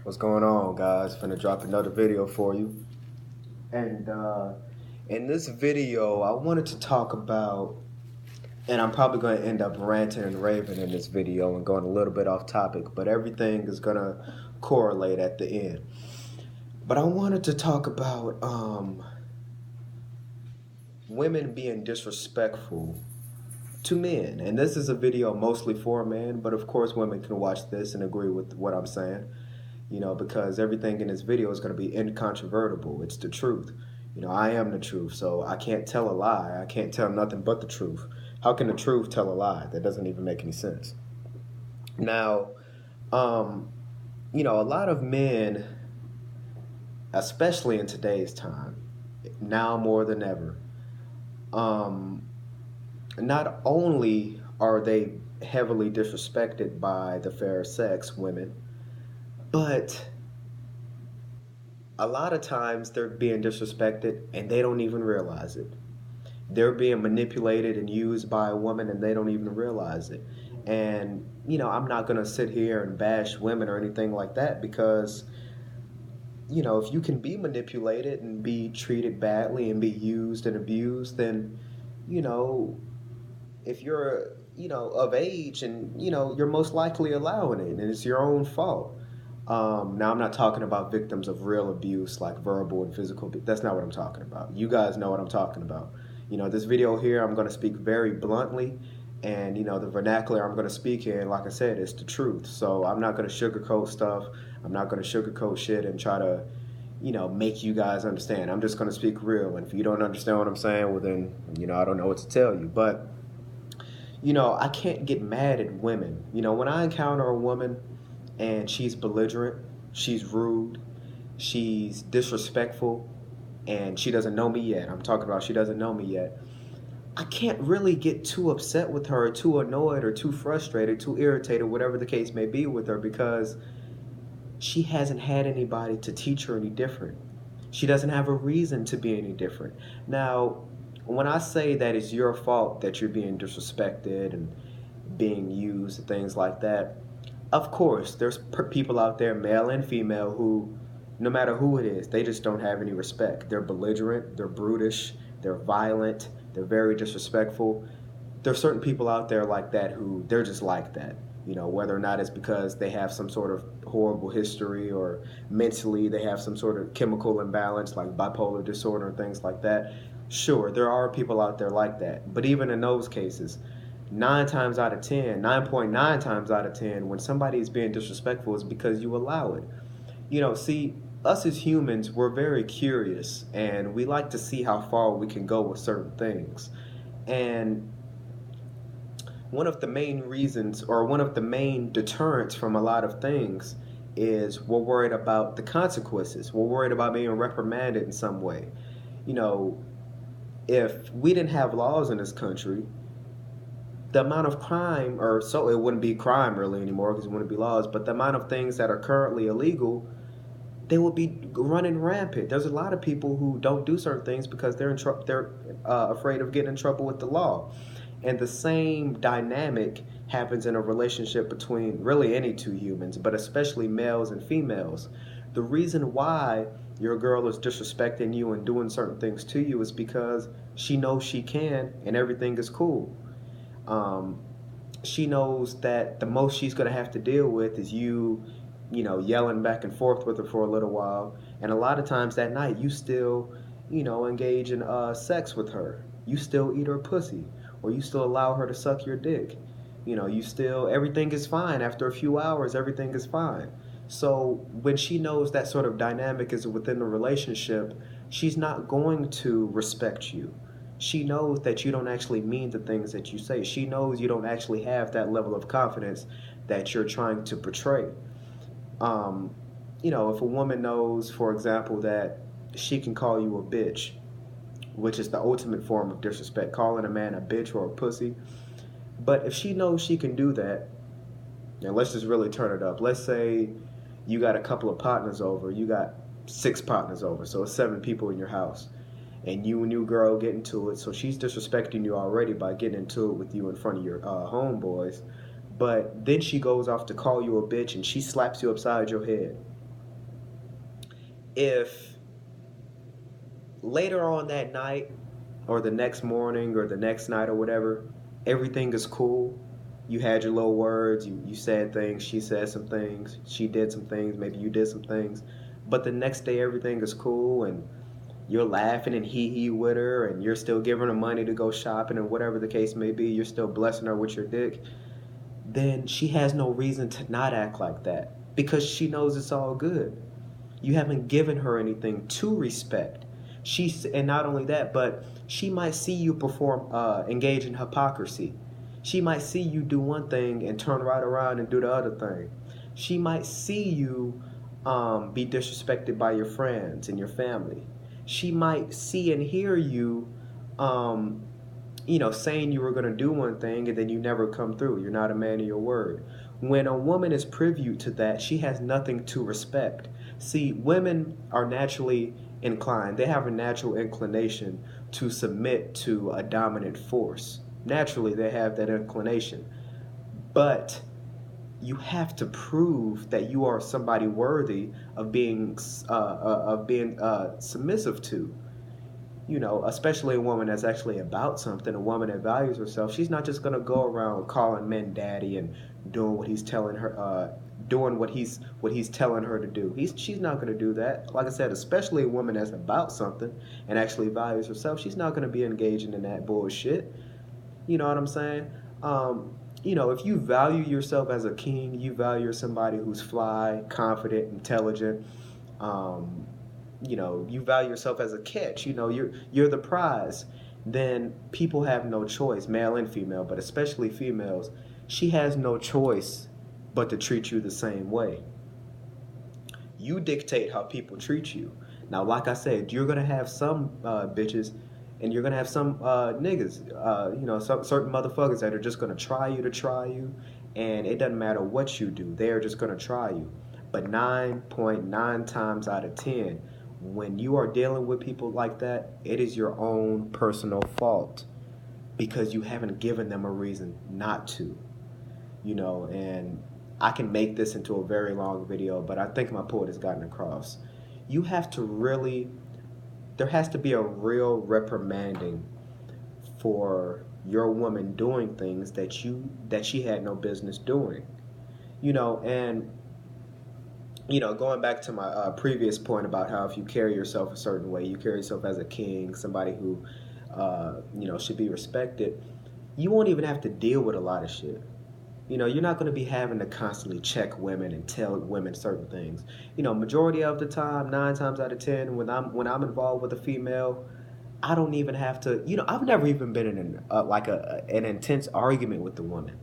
What's going on, guys? Finna drop another video for you. And in this video, I wanted to talk about, and I'm probably going to end up ranting and raving in this video and going a little bit off topic, but everything is going to correlate at the end. But I wanted to talk about women being disrespectful to men. And this is a video mostly for men, but of course, women can watch this and agree with what I'm saying. Because everything in this video is going to be incontrovertible. It's the truth. I am the truth, so I can't tell a lie. I can't tell nothing but the truth. How can the truth tell a lie? That doesn't even make any sense. Now, a lot of men, especially in today's time, now more than ever, not only are they heavily disrespected by the fair sex, women, but a lot of times they're being disrespected and they don't even realize it. They're being manipulated and used by a woman and they don't even realize it. And, I'm not going to sit here and bash women or anything like that because, if you can be manipulated and be treated badly and be used and abused, then, you know, if you're, of age and, you're most likely allowing it and it's your own fault. Now, I'm not talking about victims of real abuse, like verbal and physical. That's not what I'm talking about. You guys know what I'm talking about. This video here, I'm going to speak very bluntly. And, the vernacular I'm going to speak in, like I said, is the truth. So I'm not going to sugarcoat stuff. I'm not going to sugarcoat shit and try to, make you guys understand. I'm just going to speak real. And if you don't understand what I'm saying, well, then, I don't know what to tell you. But, I can't get mad at women. When I encounter a woman and she's belligerent, she's rude, she's disrespectful, and she doesn't know me yet. I'm talking about she doesn't know me yet. I can't really get too upset with her, or too annoyed, or too frustrated, too irritated, whatever the case may be with her, because she hasn't had anybody to teach her any different. She doesn't have a reason to be any different. Now, when I say that it's your fault that you're being disrespected and being used and things like that, of course, there's people out there, male and female, who, no matter who it is, they just don't have any respect. They're belligerent, they're brutish, they're violent, they're very disrespectful. There's certain people out there like that who they're just like that. Whether or not it's because they have some sort of horrible history or mentally they have some sort of chemical imbalance like bipolar disorder and things like that. Sure, there are people out there like that. But even in those cases, 9.9 times out of 10, when somebody is being disrespectful, is because you allow it. See, us as humans, we're very curious and we like to see how far we can go with certain things. And one of the main reasons or one of the main deterrents from a lot of things is we're worried about the consequences. We're worried about being reprimanded in some way. You know, if we didn't have laws in this country, the amount of crime, or so it wouldn't be crime really anymore because it wouldn't be laws, but the amount of things that are currently illegal, they would be running rampant. There's a lot of people who don't do certain things because they're afraid of getting in trouble with the law. And the same dynamic happens in a relationship between really any two humans, but especially males and females. The reason why your girl is disrespecting you and doing certain things to you is because she knows she can and everything is cool. Um, she knows that the most she's going to have to deal with is you, yelling back and forth with her for a little while. And a lot of times that night, you still, engage in sex with her. You still eat her pussy, or you still allow her to suck your dick. You still, everything is fine. After a few hours, everything is fine. So when she knows that sort of dynamic is within the relationship, she's not going to respect you. She knows that you don't actually mean the things that you say. She knows you don't actually have that level of confidence that you're trying to portray. Um, if a woman knows, for example, that she can call you a bitch, which is the ultimate form of disrespect, calling a man a bitch or a pussy. But if she knows she can do that, and let's just really turn it up. Let's say you got a couple of partners over, you got six partners over, so it's seven people in your house. And you and your girl get into it, so she's disrespecting you already by getting into it with you in front of your homeboys. But then she goes off to call you a bitch and she slaps you upside your head. If later on that night or the next morning or the next night or whatever, everything is cool. You had your little words, you said things, she said some things, she did some things, maybe you did some things. But the next day everything is cool and you're laughing and hee hee with her and you're still giving her money to go shopping and whatever the case may be, you're still blessing her with your dick, then she has no reason to not act like that because she knows it's all good. You haven't given her anything to respect. And not only that, but she might see you engage in hypocrisy. She might see you do one thing and turn right around and do the other thing. She might see you be disrespected by your friends and your family. She might see and hear you um, saying you were going to do one thing and then you never come through. You're not a man of your word. When a woman is privy to that, she has nothing to respect. See, women are naturally inclined, they have a natural inclination to submit to a dominant force. Naturally, they have that inclination. But you have to prove that you are somebody worthy of being submissive to, especially a woman that's actually about something, a woman that values herself. She's not just gonna go around calling men daddy and doing what he's telling her, doing what he's telling her to do. She's not gonna do that. Like I said, especially a woman that's about something and actually values herself. She's not gonna be engaging in that bullshit. You know what I'm saying? If you value yourself as a king, you value somebody who's fly, confident, intelligent. Um, you value yourself as a catch. You're the prize. Then people have no choice, male and female, but especially females. She has no choice but to treat you the same way. You dictate how people treat you. Now, like I said, you're gonna have some bitches, and you're gonna have some niggas. Some certain motherfuckers that are just gonna try you, and it doesn't matter what you do. They are just gonna try you. But 9.9 times out of 10, when you are dealing with people like that, it is your own personal fault because you haven't given them a reason not to. And I can make this into a very long video, but I think my point has gotten across. You have to really, there has to be a real reprimanding for your woman doing things that she had no business doing. And going back to my previous point about how if you carry yourself a certain way, you carry yourself as a king, somebody who, should be respected, you won't even have to deal with a lot of shit. You're not going to be having to constantly check women and tell women certain things. Majority of the time, 9 times out of 10, when I'm involved with a female, I don't even have to. I've never even been in an intense argument with the woman.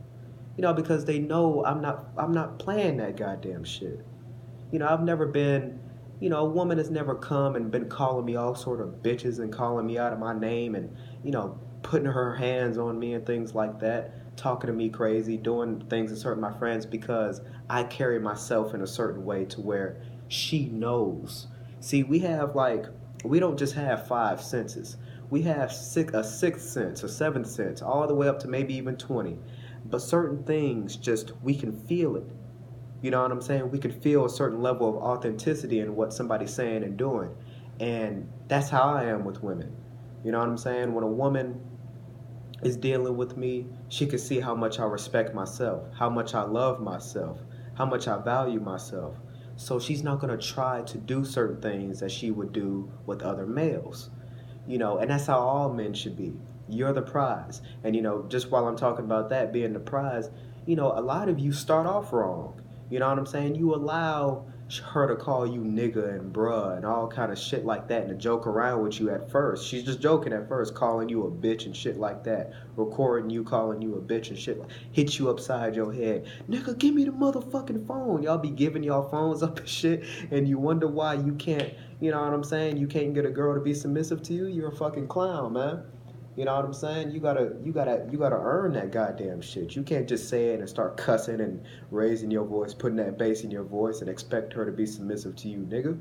Because they know I'm not playing that goddamn shit. I've never been. A woman has never come and been calling me all sort of bitches and calling me out of my name and putting her hands on me and things like that, talking to me crazy, doing things to hurt my friends because I carry myself in a certain way to where she knows. See, we don't just have five senses. We have a sixth sense, a seventh sense, all the way up to maybe even 20. But certain things just we can feel it. You know what I'm saying? We can feel a certain level of authenticity in what somebody's saying and doing. And that's how I am with women. You know what I'm saying? When a woman is dealing with me, she can see how much I respect myself, how much I love myself, how much I value myself. So she's not going to try to do certain things that she would do with other males. And that's how all men should be. You're the prize. And, just while I'm talking about that being the prize, a lot of you start off wrong. You know what I'm saying? You allow her to call you nigga and bruh and all kind of shit like that and to joke around with you at first. She's just joking at first, calling you a bitch and shit like that. Recording you calling you a bitch and shit. Hit you upside your head. Nigga, give me the motherfucking phone. Y'all be giving y'all phones up and shit and you wonder why you can't, you know what I'm saying? You can't get a girl to be submissive to you. You're a fucking clown, man. You know what I'm saying? You gotta earn that goddamn shit. You can't just say it and start cussing and raising your voice, putting that bass in your voice, and expect her to be submissive to you, nigga.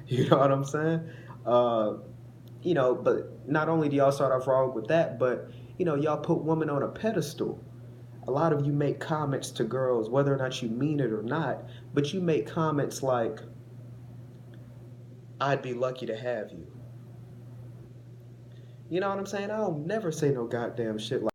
You know what I'm saying? Uh, but not only do y'all start off wrong with that, but y'all put women on a pedestal. A lot of you make comments to girls, whether or not you mean it or not, but you make comments like, I'd be lucky to have you. You know what I'm saying? I'll never say no goddamn shit like